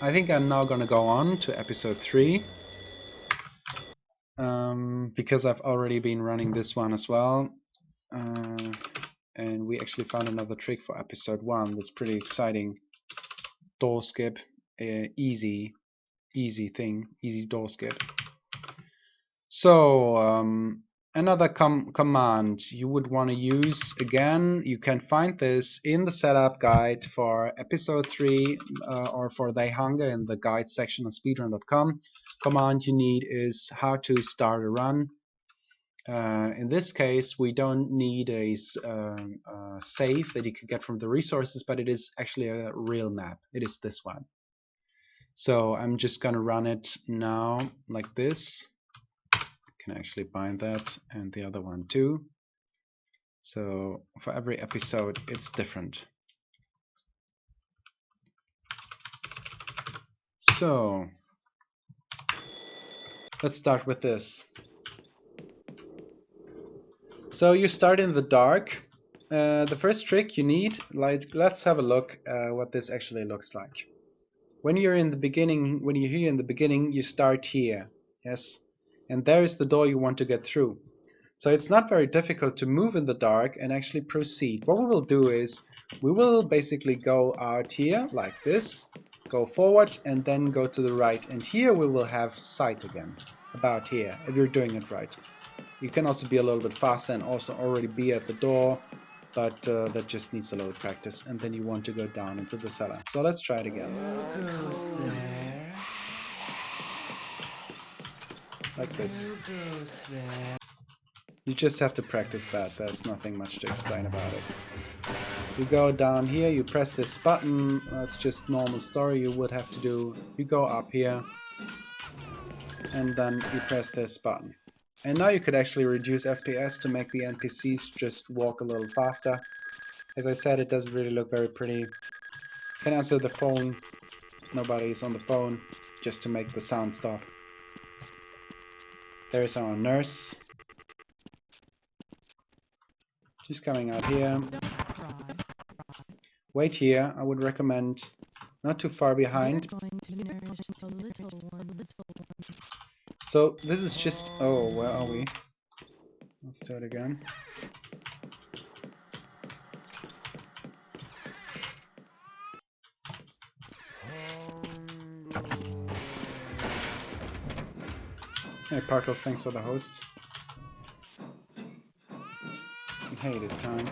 I think I'm now gonna go on to episode 3. Because I've already been running this one as well. And we actually found another trick for episode 1 that's pretty exciting. Door skip. Easy thing. Easy door skip. So, another command you would want to use, again, you can find this in the setup guide for episode 3 or for the Hangar in the guide section of speedrun.com. Command you need is how to start a run. In this case, we don't need a save that you can get from the resources, but it is actually a real map. It is this one. So I'm just gonna run it now like this. Can actually bind that and the other one too. So for every episode it's different. So let's start with this. So you start in the dark. The first trick you need, let's have a look what this actually looks like. When you're in the beginning, when you're here in the beginning, you start here. Yes. And there is the door you want to get through. So it's not very difficult to move in the dark and actually proceed. What we will do is we will basically go out here like this, go forward and then go to the right. And here we will have sight again, about here, if you're doing it right. You can also be a little bit faster and also already be at the door, but that just needs a little practice. And then you want to go down into the cellar. So let's try it again. Like this. You just have to practice that. There's nothing much to explain about it. You go down here, you press this button. That's just normal story you would have to do. You go up here and then you press this button. And now you could actually reduce FPS to make the NPCs just walk a little faster. As I said, it doesn't really look very pretty. Can answer the phone. Nobody's on the phone, just to make the sound stop. There's our nurse. She's coming out here. Wait here. I would recommend not too far behind. So this is just... Oh, where are we? Let's do it again. Hey Parkles, thanks for the host. Hey, this time.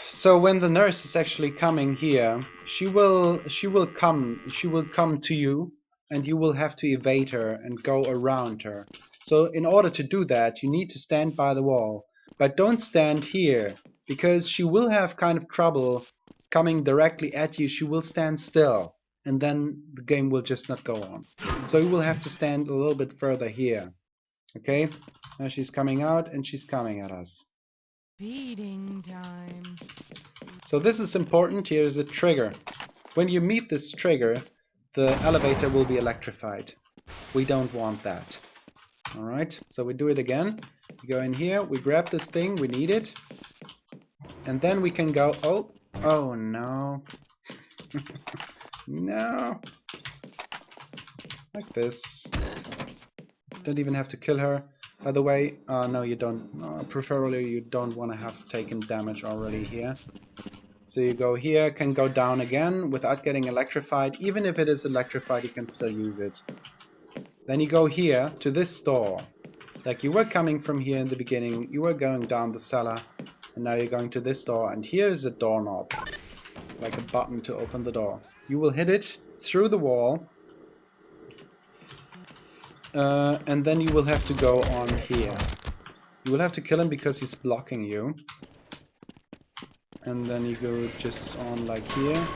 So when the nurse is actually coming here, she will come to you, and you will have to evade her and go around her. So in order to do that, you need to stand by the wall, but don't stand here, because she will have kind of trouble coming directly at you. She will stand still, and then the game will just not go on. So you will have to stand a little bit further here. Okay, now she's coming out and she's coming at us. Feeding time. So this is important. Here's a trigger. When you meet this trigger, the elevator will be electrified. We don't want that. Alright, so we do it again. We go in here, we grab this thing, we need it. And then we can go, oh no. No. Like this. Don't even have to kill her. By the way, no, you don't. Preferably, you don't want to have taken damage already here. So you go here, can go down again without getting electrified. Even if it is electrified, you can still use it. Then you go here to this door. Like you were coming from here in the beginning, you were going down the cellar, and now you're going to this door. And here is a doorknob, like a button to open the door. You will hit it through the wall. And then you will have to go on here. You will have to kill him because he's blocking you. And then you go just on like here.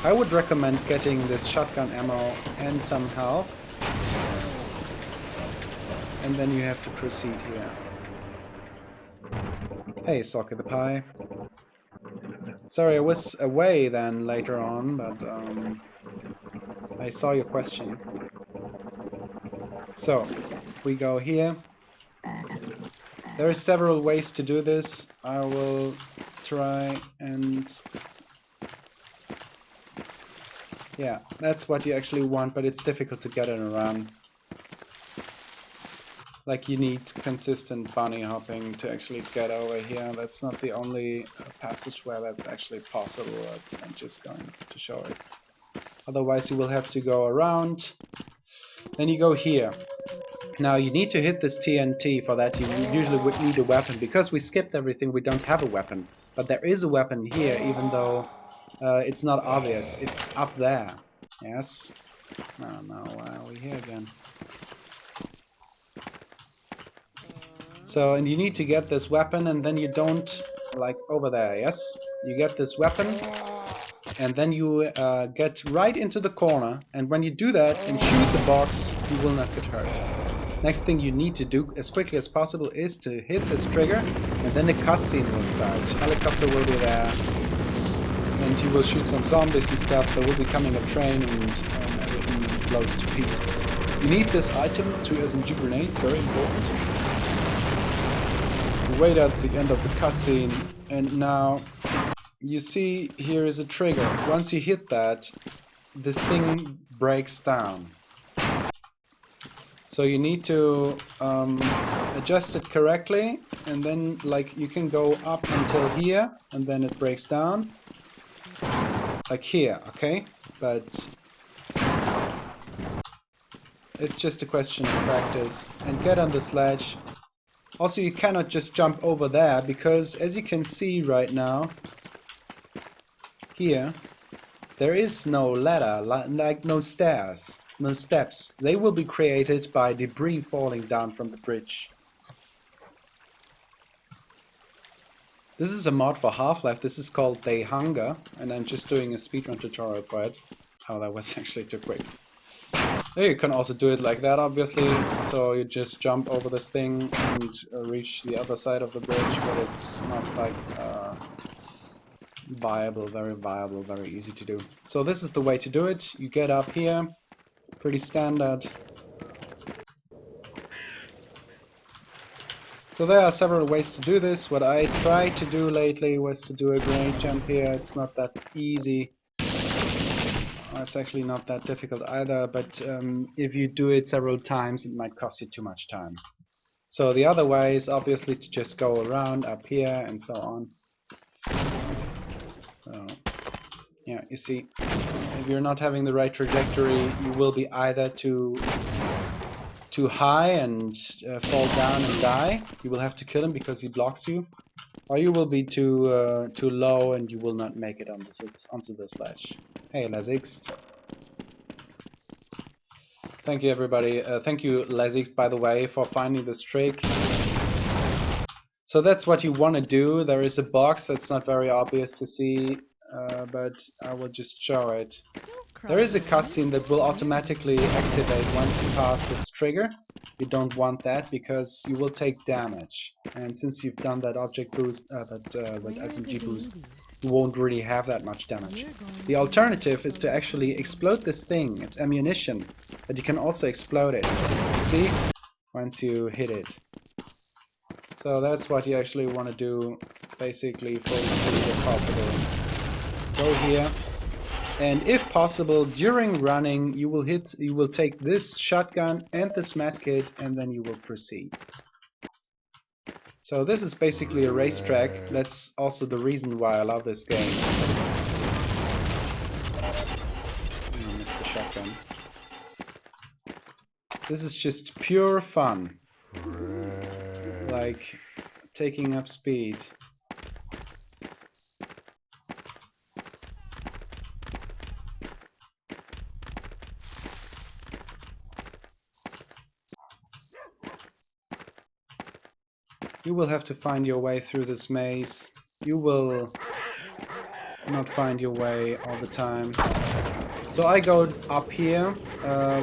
I would recommend getting this shotgun ammo and some health. And then you have to proceed here. Hey, Socky the Pie. Sorry, I was away then later on, but I saw your question. So, we go here. There are several ways to do this. I will try and Yeah, that's what you actually want, but it's difficult to get in a run. Like, you need consistent bunny hopping to actually get over here. That's not the only passage where that's actually possible, but I'm just going to show it. Otherwise you will have to go around. Then you go here. Now you need to hit this TNT. For that you usually would need a weapon. Because we skipped everything, we don't have a weapon. But there is a weapon here, even though it's not obvious. It's up there. Yes. Now why are we here again? So, and you need to get this weapon, and then you don't, like over there, yes? You get this weapon, and then you get right into the corner, and when you do that and shoot the box, you will not get hurt. Next thing you need to do as quickly as possible is to hit this trigger, and then the cutscene will start. Helicopter will be there, and you will shoot some zombies and stuff. There will be coming a train, and everything blows to pieces. You need this item, 2 SMG grenades, very important. Wait at the end of the cutscene, and now you see here is a trigger. Once you hit that, this thing breaks down. So you need to adjust it correctly, and then like you can go up until here, and then it breaks down, like here, okay? But it's just a question of practice. And get on the sledge. Also, you cannot just jump over there, because as you can see right now, here, there is no ladder, like no stairs, no steps. They will be created by debris falling down from the bridge. This is a mod for Half-Life. This is called The Hunger, and I'm just doing a speedrun tutorial for it. Oh, that was actually too quick. You can also do it like that, obviously. So you just jump over this thing and reach the other side of the bridge, but it's not like viable, very easy to do. So this is the way to do it. You get up here, pretty standard. So there are several ways to do this. What I tried to do lately was to do a grenade jump here. It's not that easy. It's actually not that difficult either, but if you do it several times, it might cost you too much time. So the other way is obviously to just go around up here and so on. So yeah, you see, if you're not having the right trajectory, you will be either too high and fall down and die. You will have to kill him because he blocks you, or you will be too low and you will not make it onto the sledge. Hey, Lazix. Thank you, everybody. Thank you, Lazix, by the way, for finding this trick. So that's what you want to do. There is a box that's not very obvious to see, but I will just show it. There is a cutscene that will automatically activate once you pass this trigger. You don't want that because you will take damage. And since you've done that object boost, that SMG boost, you won't really have that much damage. The alternative is to actually explode this thing. It's ammunition, but you can also explode it. You see? Once you hit it. So that's what you actually want to do, basically full speed if possible. Go here. And if possible, during running, you will take this shotgun and this medkit, and then you will proceed. So this is basically a racetrack. That's also the reason why I love this game. I missed the shotgun. This is just pure fun. Like taking up speed. You will have to find your way through this maze. You will not find your way all the time. So I go up here.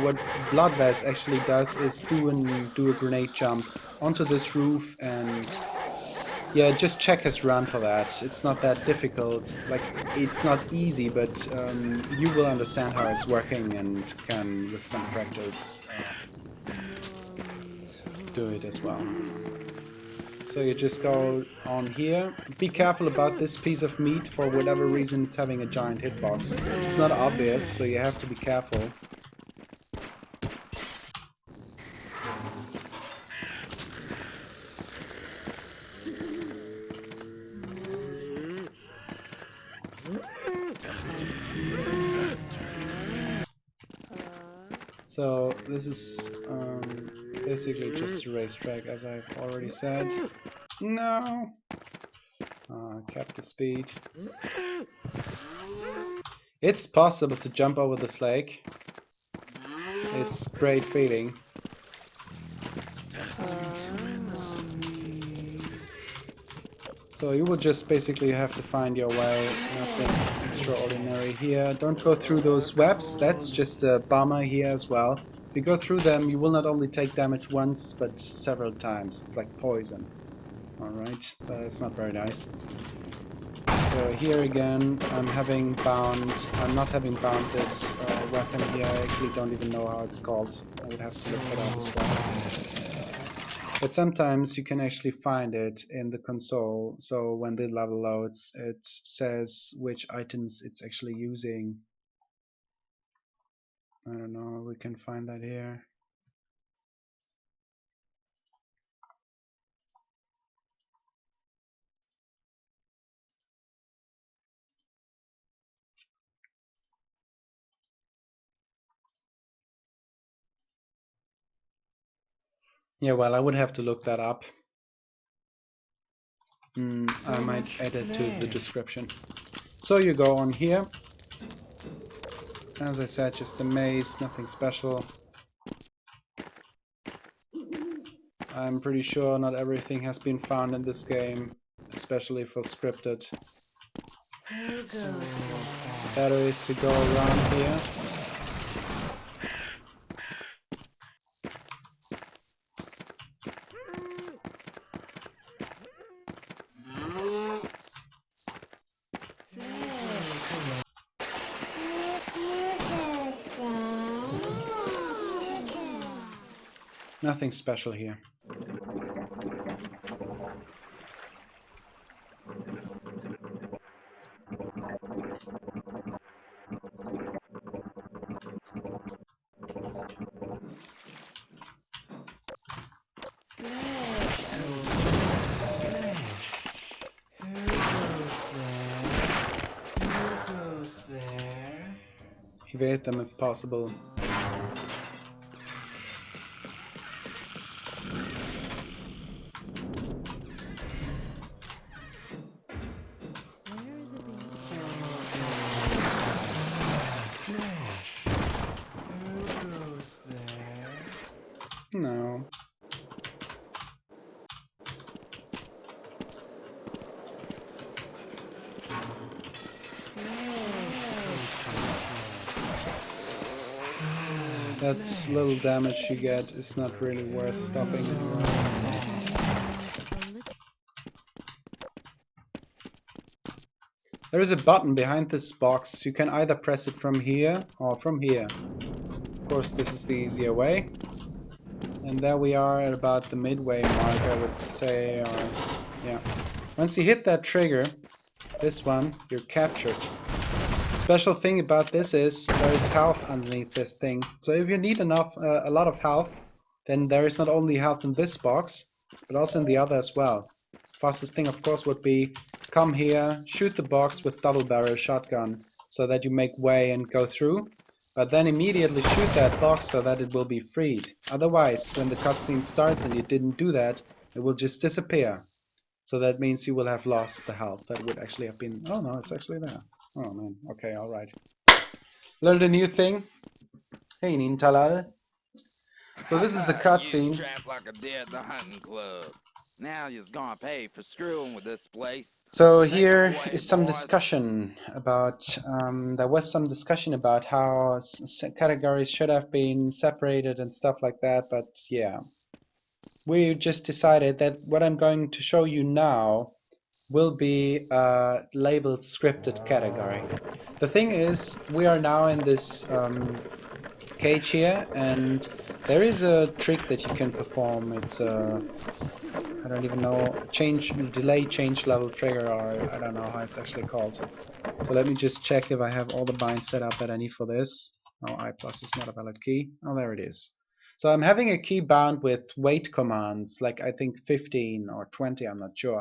What bloodvez actually does is do a grenade jump onto this roof, and yeah, just check his run for that. It's not that difficult. Like, it's not easy, but you will understand how it's working and can, with some practice, do it as well. So you just go on here. Be careful about this piece of meat. For whatever reason it's having a giant hitbox. It's not obvious, so you have to be careful. So this is basically just a racetrack, as I've already said. No! Kept the speed. It's possible to jump over this lake. It's great feeling. So you will just basically have to find your way. Nothing extraordinary here. Don't go through those webs. That's just a bummer here as well. If you go through them, you will not only take damage once, but several times. It's like poison. Alright, it's not very nice. So here again, I'm not having bound this weapon here. I actually don't even know how it's called. I would have to look that up as well. But sometimes you can actually find it in the console, so when the level loads, it says which items it's actually using. I don't know, we can find that here. Yeah, well, I would have to look that up. I might add it to the description. So you go on here. As I said, just a maze, nothing special. I'm pretty sure not everything has been found in this game, especially for scripted. Better is to go around here. Nothing special here. Evade them if possible. No. That little damage you get is not really worth stopping anyway. There is a button behind this box. You can either press it from here or from here. Of course, this is the easier way. And there we are at about the midway mark, I would say. Yeah. Once you hit that trigger, this one, you're captured. Special thing about this is there is health underneath this thing. So if you need a lot of health, then there is not only health in this box, but also in the other as well. Fastest thing, of course, would be come here, shoot the box with double barrel shotgun, so that you make way and go through. But then immediately shoot that box so that it will be freed. Otherwise, when the cutscene starts and you didn't do that, it will just disappear. So that means you will have lost the health that would actually have been... Oh no, it's actually there. Oh man, okay, alright. Learned a new thing. Hey, Nintalal. So this is a cutscene. Like a deer at the hunting club. Now you're gonna pay for screwing with this place. So here is some discussion about, there was some discussion about how categories should have been separated and stuff like that, but yeah. We just decided that what I'm going to show you now will be labeled scripted category. The thing is, we are now in this cage here, and there is a trick that you can perform. It's I don't even know, delay change level trigger, or I don't know how it's actually called. So let me just check if I have all the binds set up that I need for this. Oh, I plus is not a valid key. Oh, there it is. So I'm having a key bound with wait commands, like I think 15 or 20, I'm not sure.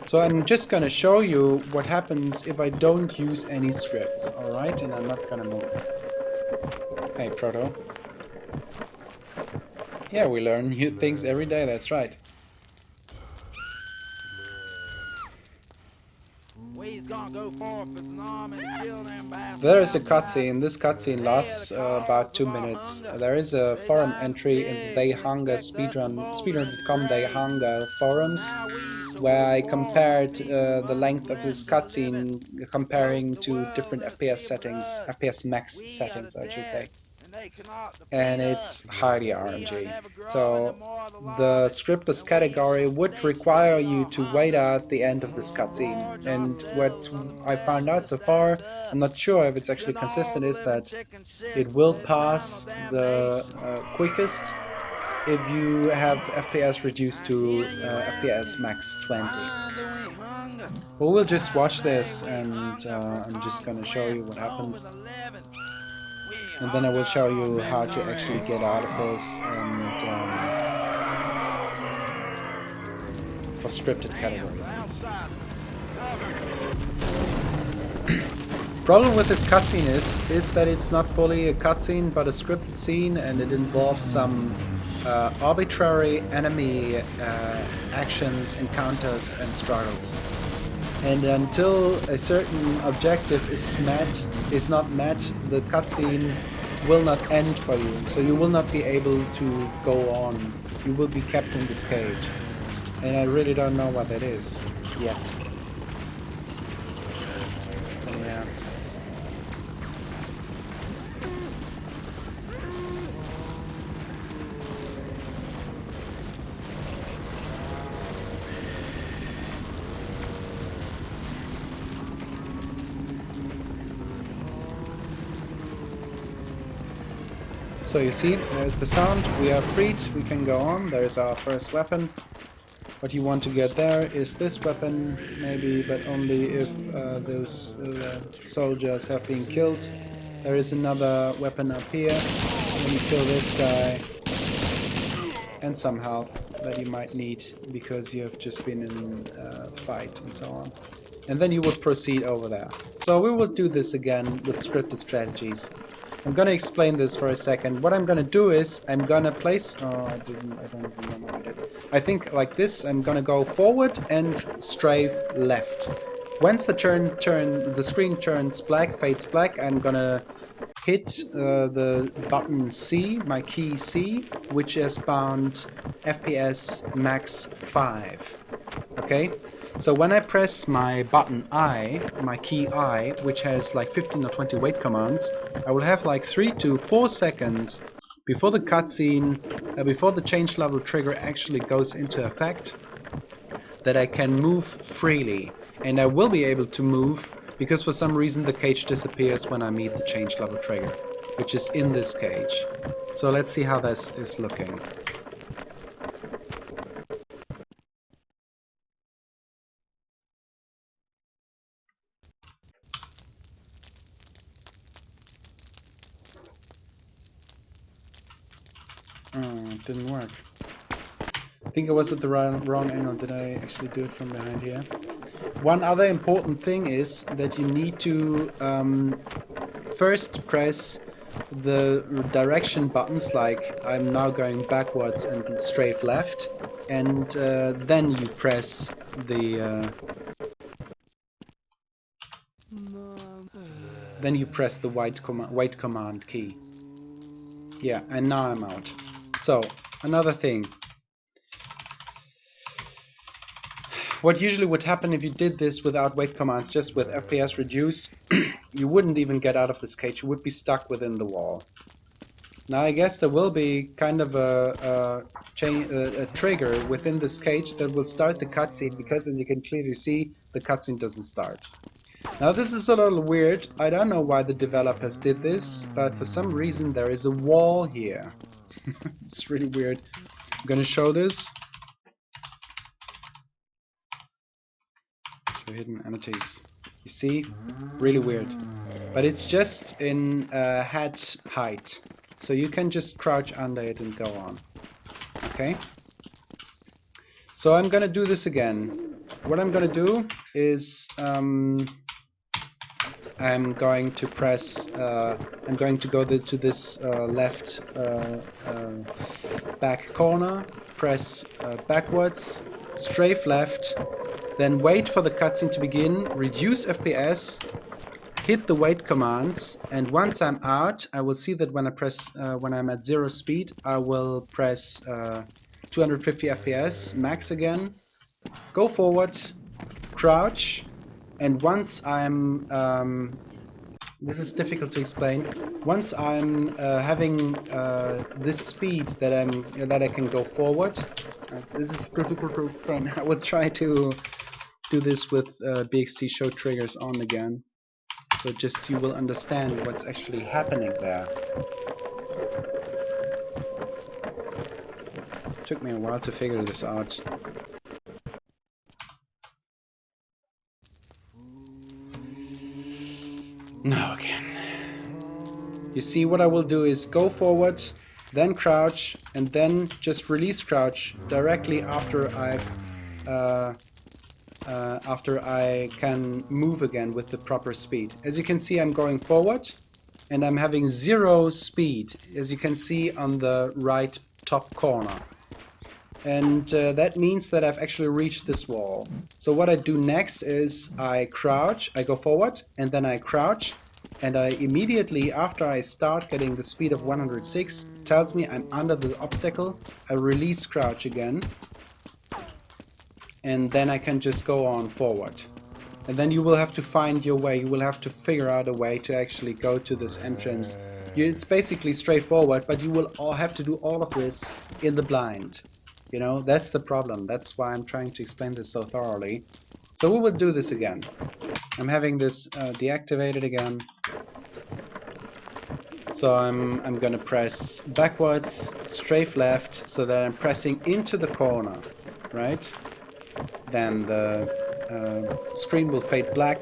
So I'm just gonna show you what happens if I don't use any scripts, alright? And I'm not gonna move. Hey, Proto. Yeah, we learn new things every day, that's right. We's gonna go forth with an arm and kill them bastards. There is a cutscene. This cutscene lasts about 2 minutes. There is a forum entry in the Hangar Speedrun.com Hangar forums where I compared the length of this cutscene comparing to different FPS settings, FPS max settings I should say. And it's highly RNG. So the Scriptless category would require you to wait out the end of this cutscene. And what I found out so far, I'm not sure if it's actually consistent, is that it will pass the quickest if you have FPS reduced to FPS max 20. But we'll just watch this, and I'm just gonna show you what happens. And then I will show you how to actually get out of this, and for scripted category. Problem with this cutscene is that it's not fully a cutscene but a scripted scene, and it involves some arbitrary enemy actions, encounters and struggles. And until a certain objective is not met, the cutscene will not end for you. So you will not be able to go on. You will be kept in this cage. And I really don't know what that is yet. Yeah. So you see, there's the sound, we are freed, we can go on, there's our first weapon. What you want to get there is this weapon, maybe, but only if those soldiers have been killed. There is another weapon up here, when you kill this guy, and some health that you might need because you have just been in a fight and so on. And then you would proceed over there. So we will do this again with scripted strategies. I'm gonna explain this for a second. What I'm gonna do is I'm gonna place. Oh, I don't remember what I did. I think like this. I'm gonna go forward and strafe left. Once the screen turns black, fades black, I'm gonna hit the button C, my key C, which is bound FPS max 5. Okay. So when I press my button I, my key I, which has like 15 or 20 wait commands, I will have like 3 to 4 seconds before the cutscene, before the change level trigger actually goes into effect, that I can move freely. And I will be able to move because for some reason the cage disappears when I meet the change level trigger, which is in this cage. So let's see how this is looking. It didn't work. I think I was at the wrong angle. Did I actually do it from behind here? One other important thing is that you need to first press the direction buttons, like I'm now going backwards and strafe left, and then you press the wait command key. Yeah, and now I'm out. So, another thing. What usually would happen if you did this without wait commands, just with FPS reduced, you wouldn't even get out of this cage, you would be stuck within the wall. Now I guess there will be kind of a trigger within this cage that will start the cutscene, because as you can clearly see, the cutscene doesn't start. Now this is a little weird. I don't know why the developers did this, but for some reason there is a wall here. It's really weird. I'm gonna show this. to hidden entities. You see? Really weird. But it's just in head height. So you can just crouch under it and go on. Okay? So I'm gonna do this again. What I'm gonna do is I'm going to press, I'm going to go to this left back corner, press backwards, strafe left, then wait for the cutscene to begin, reduce FPS, hit the wait commands, and once I'm out, I will see that when I press, when I'm at 0 speed, I will press 250 FPS max again, go forward, crouch, and once I'm this is difficult to explain. Once I'm having this speed that I can go forward, this is difficult to explain. I will try to do this with BXT show triggers on again, so just you will understand what's actually happening there. It took me a while to figure this out. Now again. You see, what I will do is go forward, then crouch, and then just release crouch directly after after I can move again with the proper speed. As you can see, I'm going forward, and I'm having 0 speed, as you can see on the right top corner. And that means that I've actually reached this wall. So what I do next is I crouch, I go forward, and then I crouch, and I immediately, after I start getting the speed of 106, tells me I'm under the obstacle. I release crouch again, and then I can just go on forward. And then you will have to find your way. You will have to figure out a way to actually go to this entrance. It's basically straightforward, but you will all have to do all of this in the blind. You know, that's the problem. That's why I'm trying to explain this so thoroughly. So we will do this again. I'm having this deactivated again. So I'm gonna press backwards, strafe left, so that I'm pressing into the corner, right? Then the screen will fade black.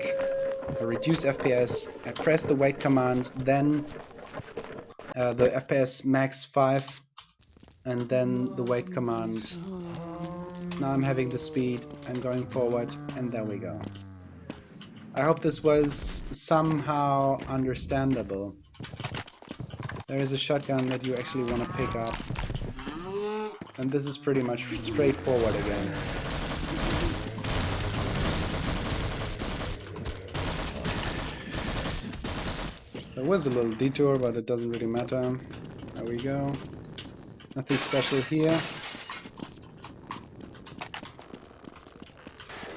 I reduce FPS. I press the wait command. Then the FPS max 5, and then the wait command. Now I'm having the speed. I'm going forward, and there we go. I hope this was somehow understandable. There is a shotgun that you actually want to pick up, and this is pretty much straightforward again. There was a little detour, but it doesn't really matter. There we go. Nothing special here.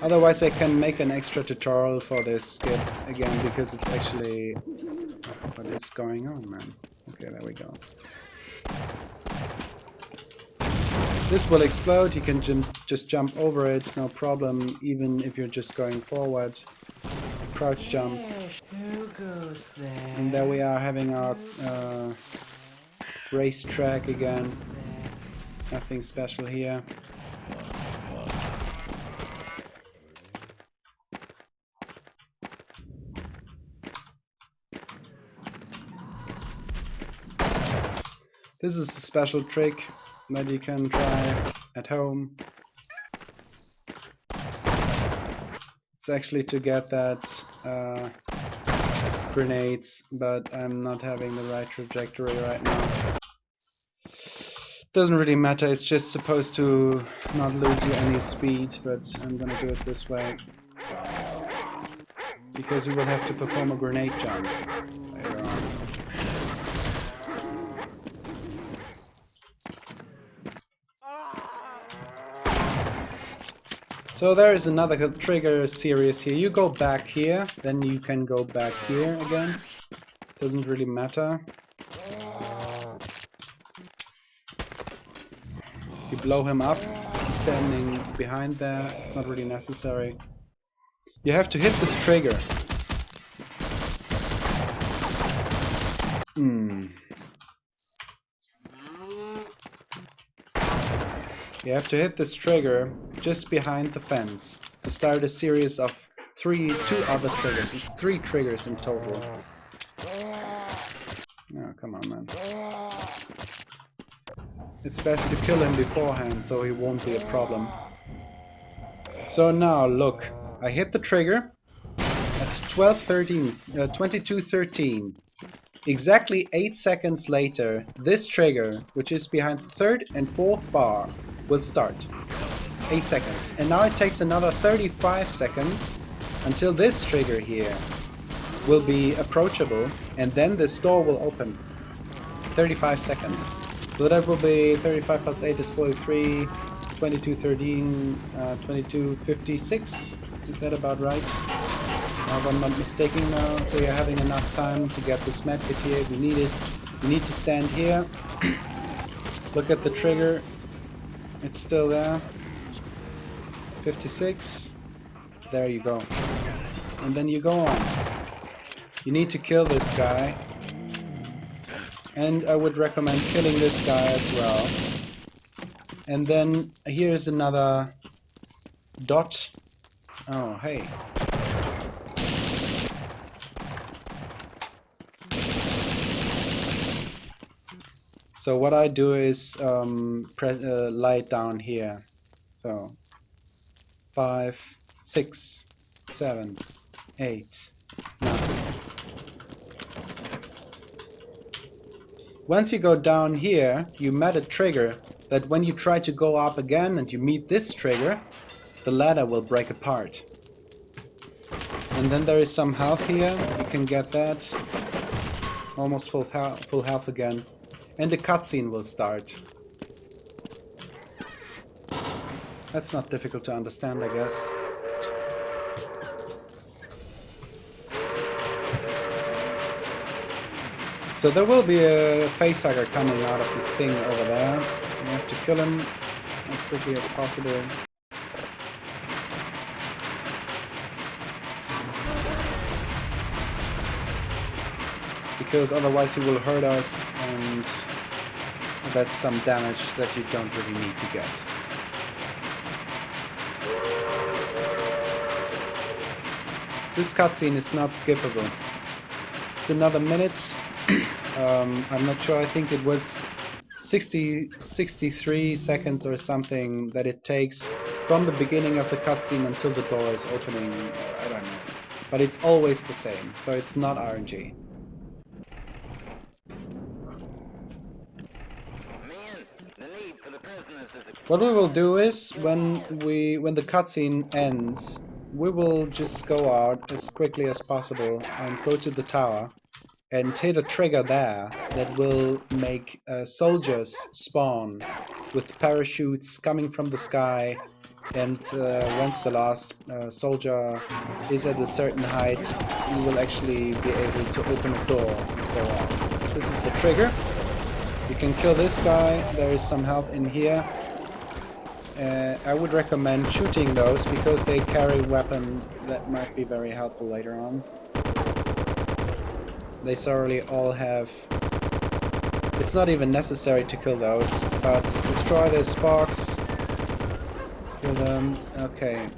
Otherwise I can make an extra tutorial for this skip again, because it's actually... What is going on, man? Okay, there we go. This will explode, you can just jump over it, no problem, even if you're just going forward. Crouch jump. Who goes there? And there we are, having our racetrack again. Nothing special here. This is a special trick that you can try at home. It's actually to get that grenades, but I'm not having the right trajectory right now. Doesn't really matter, it's just supposed to not lose you any speed, but I'm gonna do it this way. Because you will have to perform a grenade jump later on. So there is another trigger series here. You go back here, then you can go back here again. Doesn't really matter. You blow him up, standing behind there. It's not really necessary. You have to hit this trigger. You have to hit this trigger just behind the fence to start a series of two other triggers. It's 3 triggers in total. Oh, come on, man. It's best to kill him beforehand, so he won't be a problem. So now, look. I hit the trigger at 22:13. Exactly 8 seconds later, this trigger, which is behind the 3rd and 4th bar, will start. 8 seconds. And now it takes another 35 seconds until this trigger here will be approachable, and then this door will open. 35 seconds. So that will be 35 plus 8 is 43, 22:13, 22:56. Is that about right? If I'm not mistaken now. So you're having enough time to get this medkit here if you need it. You need to stand here. Look at the trigger. It's still there. 56. There you go. And then you go on. You need to kill this guy. And I would recommend killing this guy as well. And then here's another dot. Oh, hey. So what I do is light down here. So 5, 6, 7, 8, 9. Once you go down here, you met a trigger that when you try to go up again and you meet this trigger, the ladder will break apart. And then there is some health here. You can get that. Almost full health again. And the cutscene will start. That's not difficult to understand, I guess. So there will be a facehugger coming out of this thing over there. You have to kill him as quickly as possible. Because otherwise he will hurt us, and that's some damage that you don't really need to get. This cutscene is not skippable. It's another minute. I'm not sure, I think it was 63 seconds or something that it takes from the beginning of the cutscene until the door is opening. I don't know. But it's always the same, so it's not RNG. What we will do is, when the cutscene ends, we will just go out as quickly as possible and go to the tower and hit a trigger there that will make soldiers spawn with parachutes coming from the sky, and once the last soldier is at a certain height, you will actually be able to open a door and go out. This is the trigger. You can kill this guy. There is some health in here. I would recommend shooting those because they carry a weapon that might be very helpful later on. They thoroughly all have... It's not even necessary to kill those, but destroy this box. Kill them. Okay.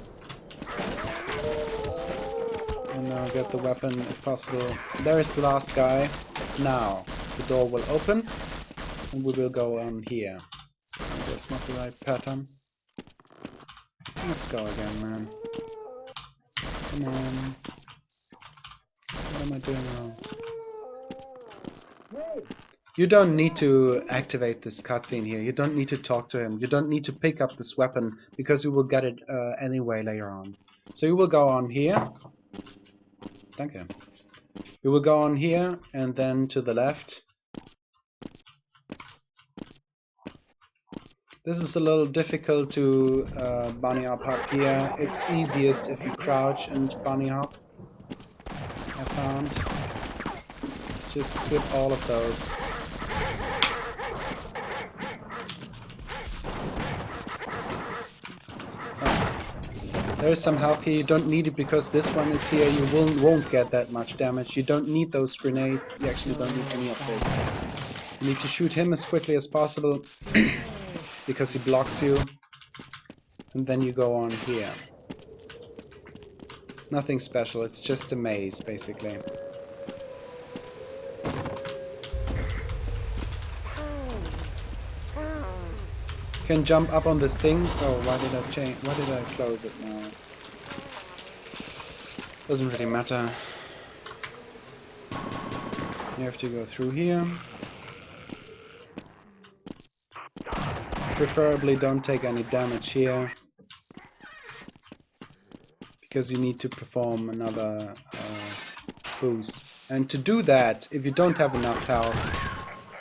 And now get the weapon if possible. There is the last guy. Now the door will open and we will go on here. That's not the right pattern. Let's go again, man. Come on. What am I doing wrong? You don't need to activate this cutscene here. You don't need to talk to him. You don't need to pick up this weapon because you will get it anyway later on. So you will go on here. Thank you. You will go on here and then to the left. This is a little difficult to bunny hop up here. It's easiest if you crouch and bunny hop, I found. Just skip all of those. There is some health here. You don't need it because this one is here. You won't get that much damage. You don't need those grenades. You actually don't need any of this. You need to shoot him as quickly as possible because he blocks you. And then you go on here. Nothing special, it's just a maze, basically. Can jump up on this thing. Oh, why did I change? Why did I close it now? Doesn't really matter. You have to go through here. Preferably don't take any damage here, because you need to perform another boost. And to do that, if you don't have enough health,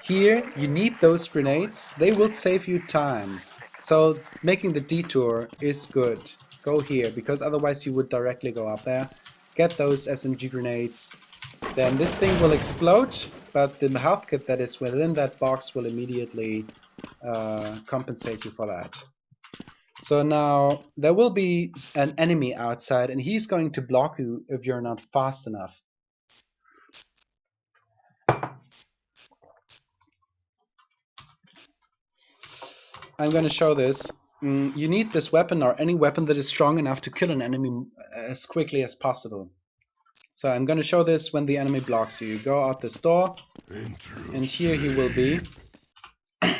here you need those grenades. They will save you time. So making the detour is good. Go here, because otherwise you would directly go up there. Get those SMG grenades. Then this thing will explode, but the health kit that is within that box will immediately compensate you for that. So now there will be an enemy outside, and he's going to block you if you're not fast enough. I'm going to show this. You need this weapon, or any weapon that is strong enough to kill an enemy as quickly as possible. So I'm going to show this when the enemy blocks you. You go out this door, and here he will be.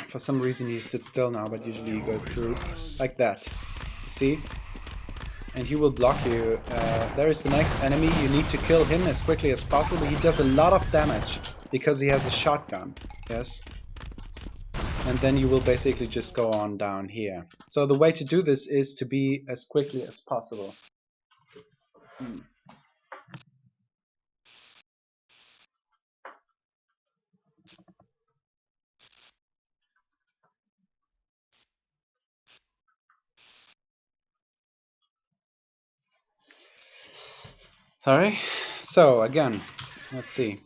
For some reason he stood still now, but usually he goes through like that. You see? And he will block you. There is the next enemy. You need to kill him as quickly as possible. He does a lot of damage because he has a shotgun. Yes. And then you will basically just go on down here. So the way to do this is to be as quickly as possible. Sorry. So again, let's see.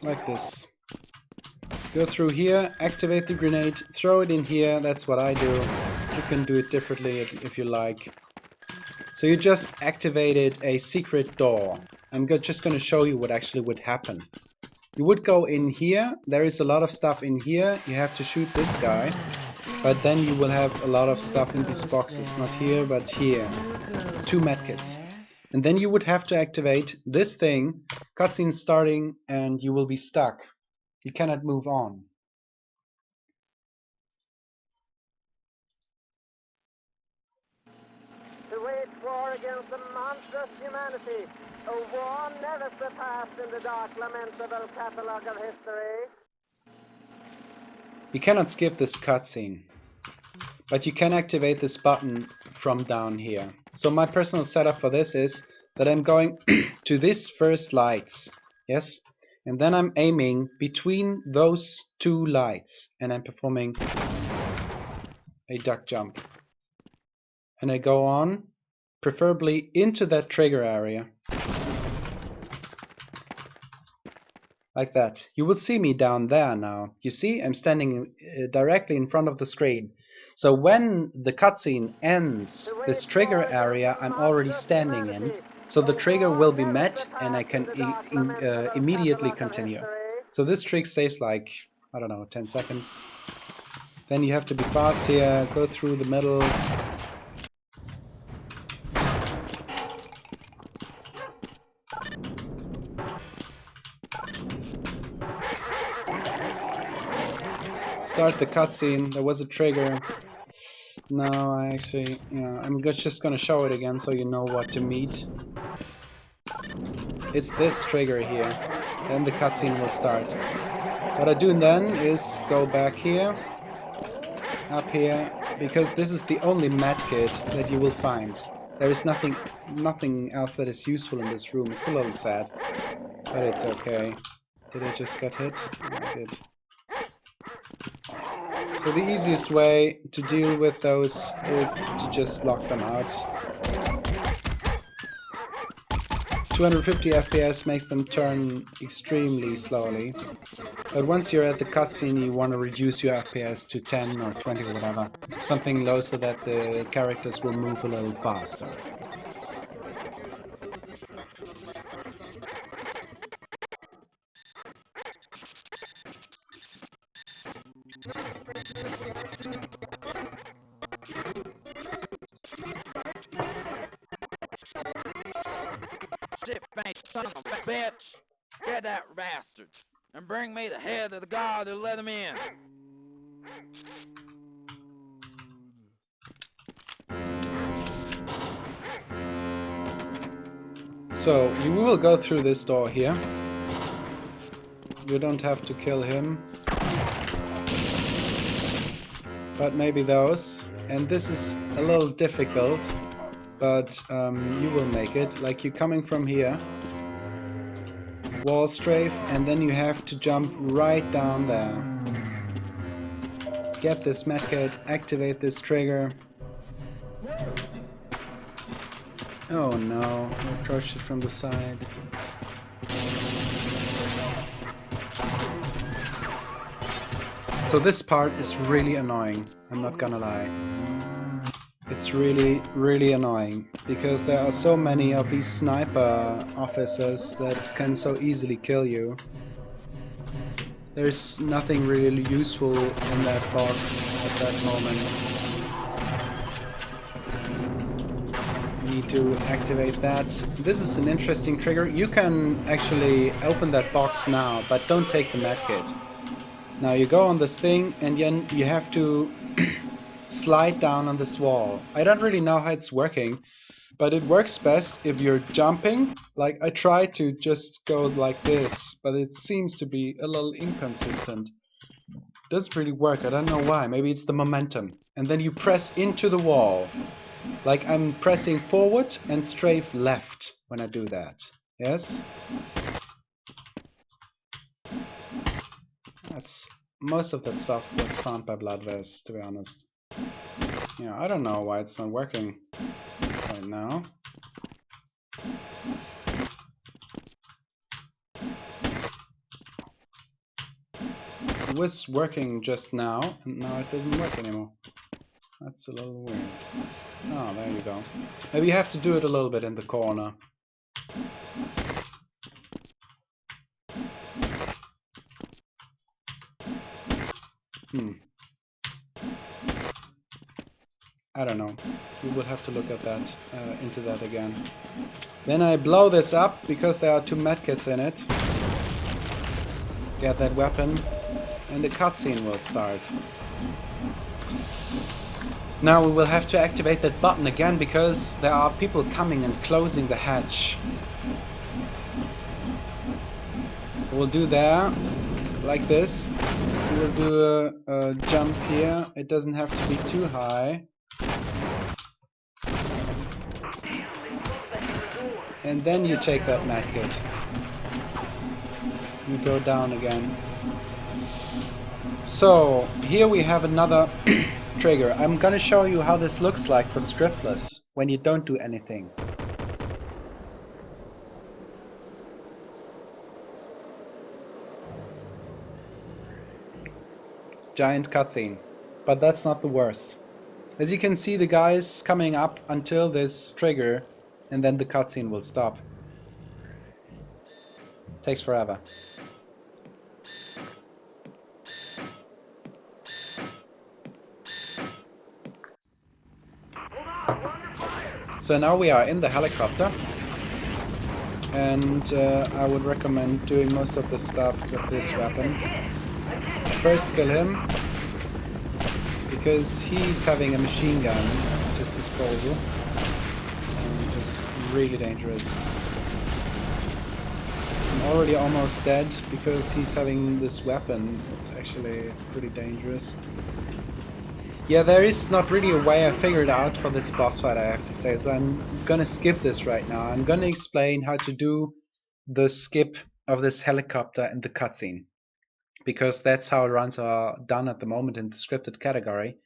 Like this. Go through here, activate the grenade, throw it in here. That's what I do. You can do it differently if you like. So you just activated a secret door. I'm just going to show you what actually would happen. You would go in here. There is a lot of stuff in here. You have to shoot this guy. But then you will have a lot of stuff in these boxes. Not here, but here. 2 medkits. And then you would have to activate this thing. Cutscene starting, and you will be stuck. You cannot move on. To wage war against the monstrous humanity, a war never surpassed in the dark, lamentable catalogue of history. You cannot skip this cutscene, but you can activate this button from down here. So my personal setup for this is that I'm going to these first lights, yes, and then I'm aiming between those 2 lights, and I'm performing a duck jump. And I go on, preferably into that trigger area. Like that. You will see me down there now. You see, I'm standing directly in front of the screen. So when the cutscene ends, this trigger area I'm already standing in. So the trigger will be met, and I can immediately continue. So this trick saves like, I don't know, 10 seconds. Then you have to be fast here, go through the middle. Start the cutscene. There was a trigger. No, I actually, I'm just gonna show it again so you know what to meet. It's this trigger here. Then the cutscene will start. What I do then is go back here, up here, because this is the only medkit that you will find. There is nothing else that is useful in this room. It's a little sad, but it's okay. Did I just get hit? I did. So the easiest way to deal with those is to just lock them out. 250 FPS makes them turn extremely slowly. But once you're at the cutscene, you want to reduce your FPS to 10 or 20 or whatever. Something low so that the characters will move a little faster. son of a bitch! Get that bastard, and bring me the head of the guard who let him in. So you will go through this door here. You don't have to kill him, but maybe those. And this is a little difficult, but you will make it. Like, you're coming from here, wall strafe, and then you have to jump right down there. Get this medkit, activate this trigger. Oh no, I approached it from the side. So this part is really annoying, I'm not gonna lie. It's really, really annoying, because there are so many of these sniper officers that can so easily kill you. There's nothing really useful in that box at that moment. Need to activate that. This is an interesting trigger. You can actually open that box now, but don't take the medkit. Now you go on this thing and then you have to slide down on this wall. I don't really know how it's working, but it works best if you're jumping. Like, I try to just go like this, but it seems to be a little inconsistent. Doesn't really work, I don't know why. Maybe it's the momentum. And then you press into the wall. Like, I'm pressing forward and strafe left when I do that. Yes? That's most of that stuff was found by bloodvez, to be honest. Yeah, I don't know why it's not working right now. It was working just now, and now it doesn't work anymore. That's a little weird. Oh, there you go. Maybe you have to do it a little bit in the corner. I don't know. We will have to look at that, into that again. Then I blow this up because there are 2 medkits in it. Get that weapon, and the cutscene will start. Now we will have to activate that button again because there are people coming and closing the hatch. We'll do there, like this. We will do a jump here. It doesn't have to be too high. And then you take that medkit. You go down again. So here we have another trigger. I'm gonna show you how this looks like for Scriptless when you don't do anything. Giant cutscene. But that's not the worst. As you can see, the guy's coming up until this trigger, and then the cutscene will stop. Takes forever. So now we are in the helicopter, and I would recommend doing most of the stuff with this weapon. First kill him, because he's having a machine gun at his disposal, and it's really dangerous. I'm already almost dead because he's having this weapon. It's actually pretty dangerous. Yeah, there is not really a way I figured out for this boss fight, I have to say, so I'm gonna skip this right now. I'm gonna explain how to do the skip of this helicopter in the cutscene, because that's how runs are done at the moment in the scripted category.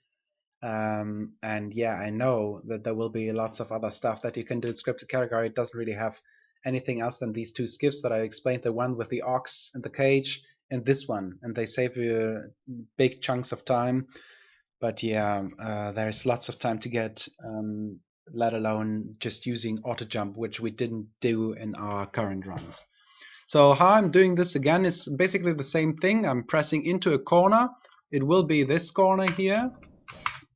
And yeah, I know that there will be lots of other stuff that you can do in scripted category. It doesn't really have anything else than these 2 skips that I explained, the one with the ox and the cage, and this one, and they save you big chunks of time. But yeah, there's lots of time to get, let alone just using auto jump, which we didn't do in our current runs. So how I'm doing this again is basically the same thing. I'm pressing into a corner. It will be this corner here,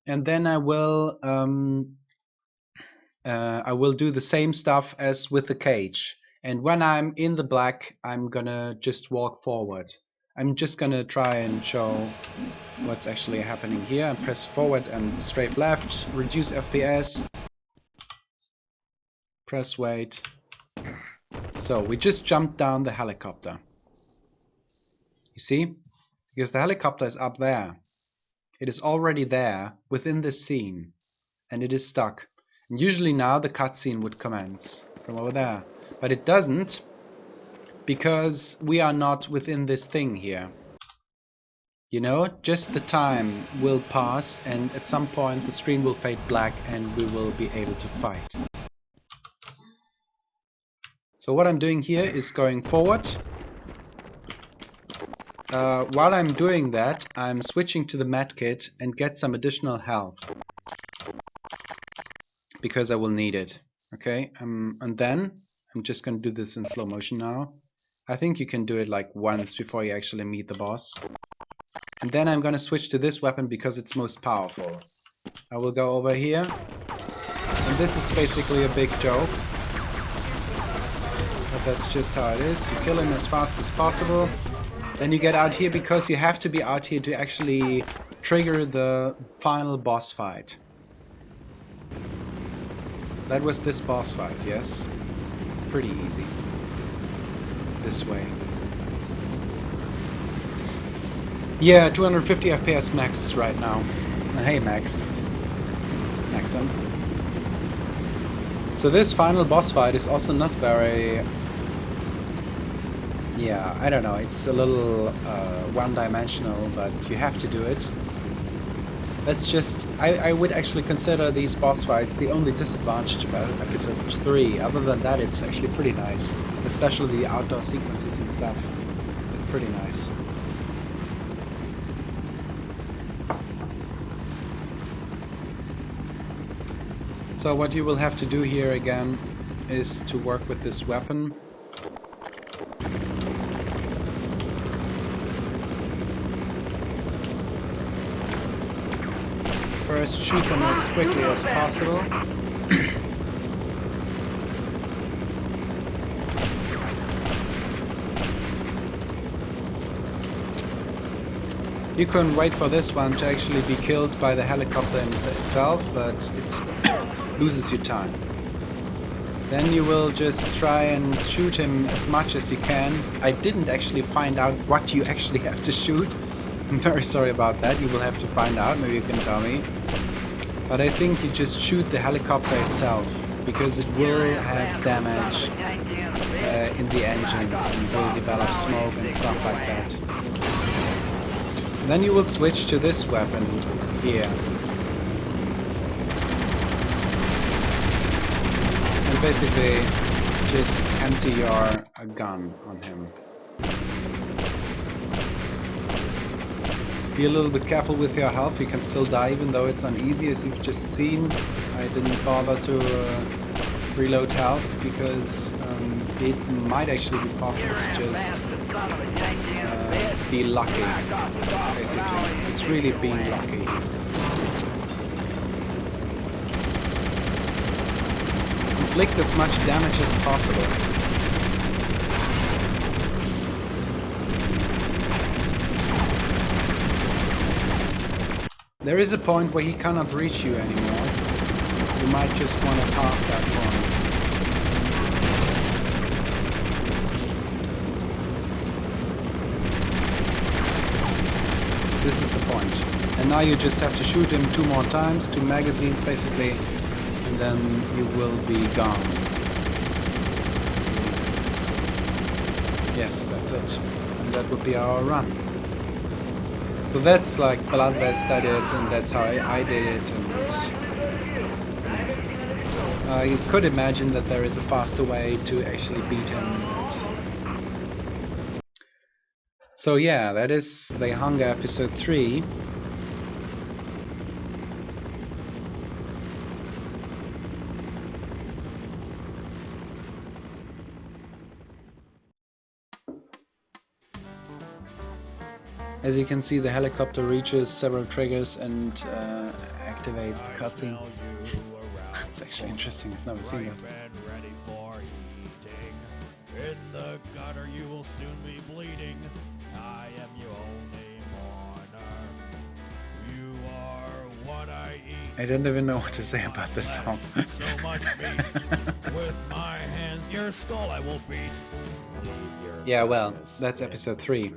and then I will do the same stuff as with the cage. And when I'm in the black, I'm gonna just walk forward. I'm just gonna try and show what's actually happening here. And press forward and strafe left, reduce FPS, press wait. So we just jumped down the helicopter. You see? Because the helicopter is up there. It is already there within this scene. And it is stuck. And usually now the cutscene would commence from over there. But it doesn't, because we are not within this thing here. You know, just the time will pass and at some point the screen will fade black and we will be able to fight. So what I'm doing here is going forward. While I'm doing that, I'm switching to the medkit and get some additional health. Because I will need it. Okay, and then I'm just going to do this in slow motion now. I think you can do it like once before you actually meet the boss. And then I'm going to switch to this weapon because it's most powerful. I will go over here. And this is basically a big joke. But that's just how it is. You kill him as fast as possible. Then you get out here because you have to be out here to actually trigger the final boss fight. That was this boss fight, yes? Pretty easy. This way. Yeah, 250 FPS max right now. Hey Max. Maxon. So this final boss fight is also not very... Yeah, I don't know, it's a little one-dimensional, but you have to do it. That's just... I would actually consider these boss fights the only disadvantage about episode 3. Other than that, it's actually pretty nice. Especially the outdoor sequences and stuff. It's pretty nice. So what you will have to do here again is to work with this weapon. First shoot them as quickly as possible. You can wait for this one to actually be killed by the helicopter itself, but it loses you time. Then you will just try and shoot him as much as you can. I didn't actually find out what you actually have to shoot. I'm very sorry about that. You will have to find out. Maybe you can tell me. But I think you just shoot the helicopter itself, because it will have damage in the engines and will develop smoke and stuff like that. And then you will switch to this weapon here. And basically just empty your gun on him. Be a little bit careful with your health, you can still die even though it's uneasy, as you've just seen. I didn't bother to reload health because it might actually be possible to just be lucky, basically. It's really being lucky. Inflict as much damage as possible. There is a point where he cannot reach you anymore. You might just want to pass that point. This is the point. And now you just have to shoot him 2 more times, 2 magazines basically, and then you will be gone. Yes, that's it. And that would be our run. So that's like bloodvez did it, and that's how I did it, and you could imagine that there is a faster way to actually beat him. So yeah, that is the Hunger episode 3. As you can see, the helicopter reaches several triggers and activates the cutscene. It's actually interesting, I've never seen that. the gutter, you will soon be bleeding. I am your only mourner. You are what I eat. I don't even know what to say about this song. So much meat. With my hands, your skull I will beat. Yeah, well, that's episode 3.